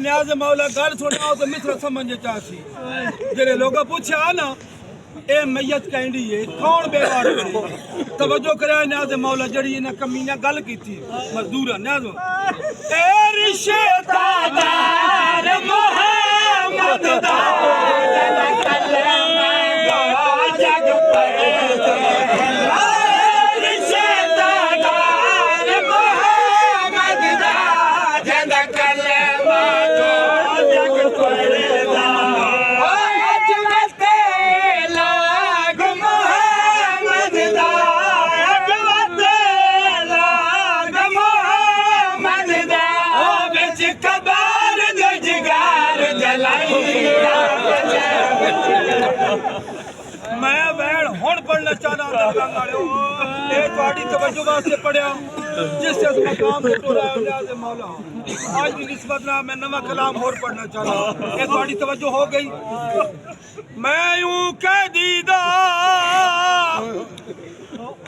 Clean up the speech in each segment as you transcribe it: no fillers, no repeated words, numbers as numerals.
न्याज़ मौला गल सुनाओ तो मित्र समझ चासी जेरे लोग पूछा ना ए मैयत कहंदी है कौन बेवार तवज्जो करे न्याज़ मौला जड़ी इना कमीना गल कीती मजदूर न्याज़ ए रिश्तेदार मोहम्मद दा कलमा जग पढ़े मैं वैन हुण पढ़ना चाहना ये थोड़ी तवज्जो वास्ते पढ़िया जिस मकाम से टुरा न्याज़ मौला आज भी निस्बत ना मैं नवा कलाम और पढ़ना चाहना ये थोड़ी तवज्जो हो गई मैं यूं कह दीदा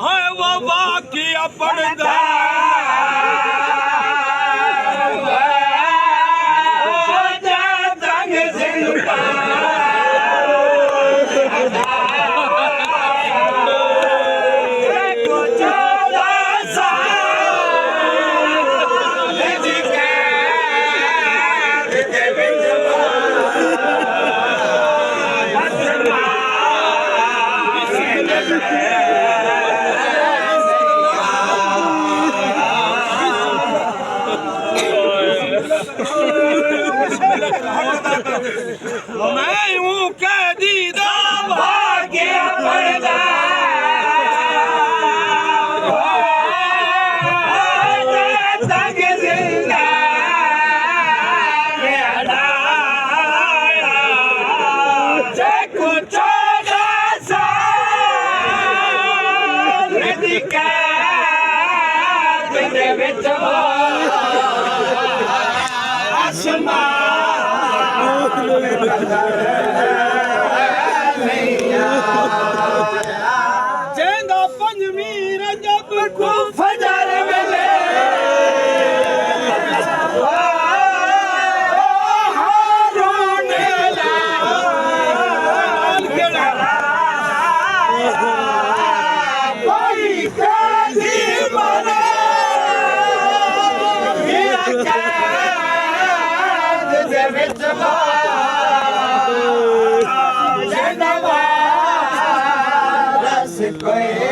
हाय वो वाक़िया पढ़दा मैं यूं कह दीदा वाक़िया पढ़दा तंग जिंदा जेको 14 साल दी कैद दे विच जेंदा पंजवी रजब को फजर मिले हारून लाल केड़ा कोई कैदी मरे कैद दे विच कोई